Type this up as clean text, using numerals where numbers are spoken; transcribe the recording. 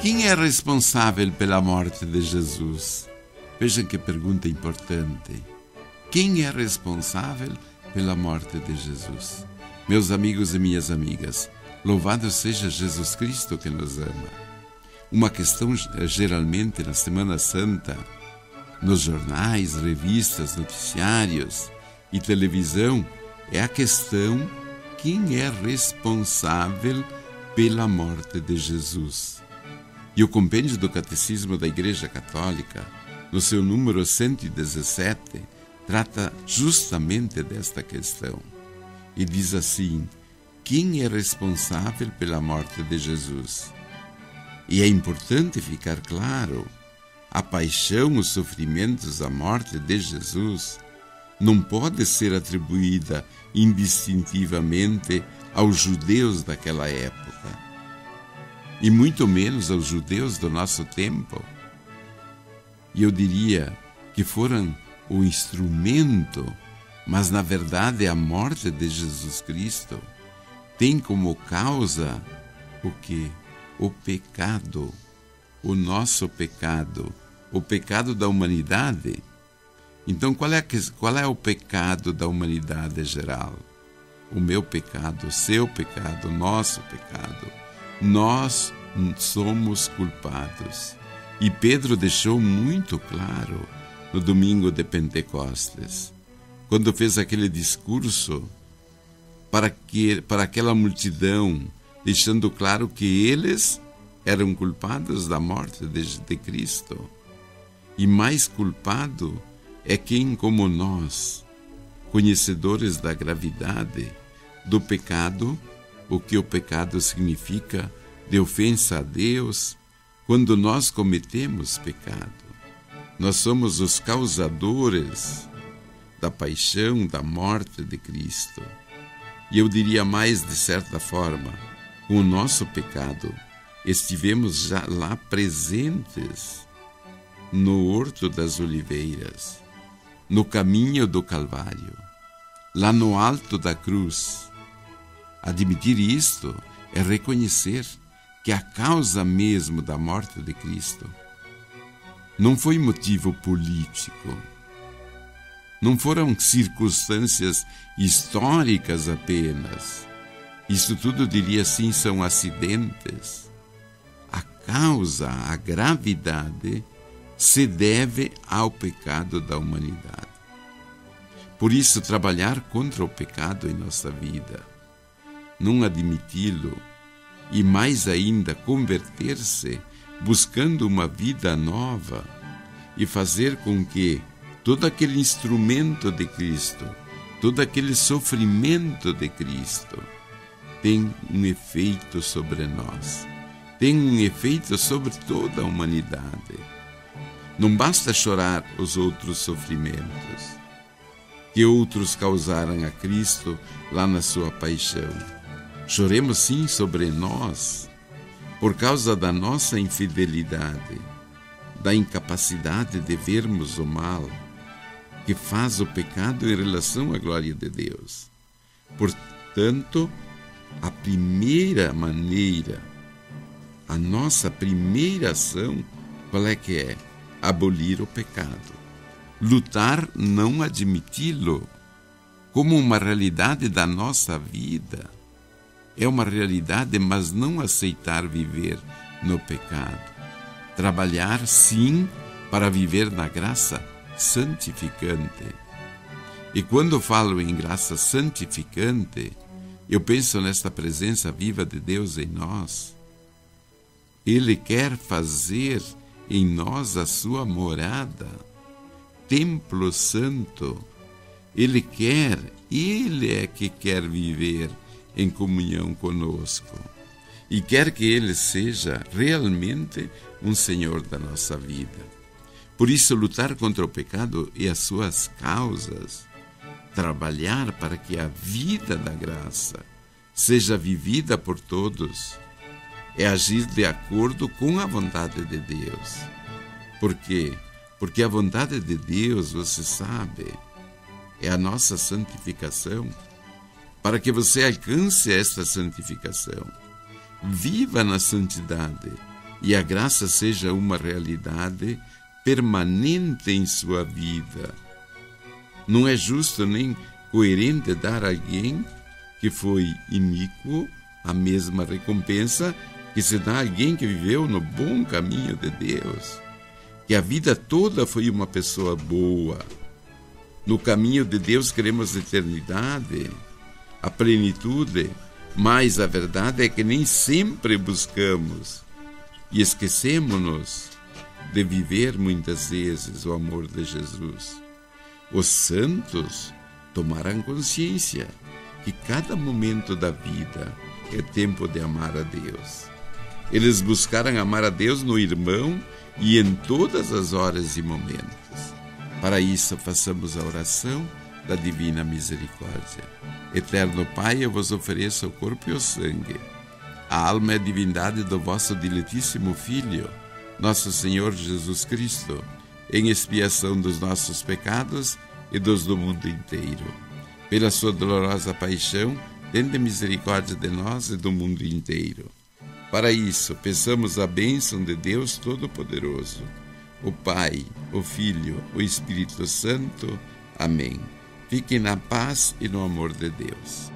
Quem é responsável pela morte de Jesus? Vejam que pergunta importante. Quem é responsável pela morte de Jesus? Meus amigos e minhas amigas, louvado seja Jesus Cristo que nos ama. Uma questão geralmente na Semana Santa, nos jornais, revistas, noticiários e televisão, é a questão: quem é responsável pela morte de Jesus? E o compêndio do Catecismo da Igreja Católica, no seu número 117, trata justamente desta questão. E diz assim: quem é responsável pela morte de Jesus? E é importante ficar claro: a paixão, os sofrimentos, a morte de Jesus não pode ser atribuída indistintivamente aos judeus daquela época, e muito menos aos judeus do nosso tempo. E eu diria que foram o instrumento, mas na verdade a morte de Jesus Cristo tem como causa o quê? O pecado, o nosso pecado, o pecado da humanidade. Então qual é o pecado da humanidade geral? O meu pecado, o seu pecado, o nosso pecado. Nós somos culpados. E Pedro deixou muito claro no domingo de Pentecostes, quando fez aquele discurso para aquela multidão, deixando claro que eles eram culpados da morte de Cristo. E mais culpado é quem, como nós, conhecedores da gravidade do pecado, o que o pecado significa de ofensa a Deus, quando nós cometemos pecado. Nós somos os causadores da paixão, da morte de Cristo. E eu diria mais, de certa forma, com o nosso pecado, estivemos já lá presentes no Horto das Oliveiras, no caminho do Calvário, lá no alto da cruz. Admitir isto é reconhecer que a causa mesmo da morte de Cristo não foi motivo político, não foram circunstâncias históricas apenas. Isso tudo, diria assim, são acidentes. A causa, a gravidade, se deve ao pecado da humanidade. Por isso, trabalhar contra o pecado em nossa vida, não admiti-lo, e mais ainda converter-se, buscando uma vida nova, e fazer com que todo aquele instrumento de Cristo, todo aquele sofrimento de Cristo, tenha um efeito sobre nós, tem um efeito sobre toda a humanidade. Não basta chorar os outros sofrimentos que outros causaram a Cristo lá na sua paixão. Choremos sim sobre nós, por causa da nossa infidelidade, da incapacidade de vermos o mal que faz o pecado em relação à glória de Deus. Portanto, a primeira maneira, a nossa primeira ação, qual é que é? Abolir o pecado. Lutar, não admiti-lo como uma realidade da nossa vida. É uma realidade, mas não aceitar viver no pecado. Trabalhar, sim, para viver na graça santificante. E quando falo em graça santificante, eu penso nesta presença viva de Deus em nós. Ele quer fazer em nós a sua morada, templo santo. Ele é que quer viver em comunhão conosco. E quer que Ele seja realmente um Senhor da nossa vida. Por isso, lutar contra o pecado e as suas causas, trabalhar para que a vida da graça seja vivida por todos, é agir de acordo com a vontade de Deus. Por quê? Porque a vontade de Deus, você sabe, é a nossa santificação. para que você alcance esta santificação. Viva na santidade e a graça seja uma realidade permanente em sua vida. Não é justo nem coerente dar a alguém que foi iníquo a mesma recompensa que se dá a alguém que viveu no bom caminho de Deus, que a vida toda foi uma pessoa boa. No caminho de Deus queremos a eternidade, a plenitude, mas a verdade é que nem sempre buscamos e esquecemos-nos de viver muitas vezes o amor de Jesus. Os santos tomaram consciência que cada momento da vida é tempo de amar a Deus. Eles buscaram amar a Deus no irmão e em todas as horas e momentos. Para isso, façamos a oração da Divina Misericórdia. Eterno Pai, eu vos ofereço o corpo e o sangue, a alma e a divindade do vosso diletíssimo Filho, nosso Senhor Jesus Cristo, em expiação dos nossos pecados e dos do mundo inteiro. Pela sua dolorosa paixão, tende misericórdia de nós e do mundo inteiro. Para isso, peçamos a bênção de Deus Todo-Poderoso, o Pai, o Filho, o Espírito Santo. Amém. Fiquem na paz e no amor de Deus.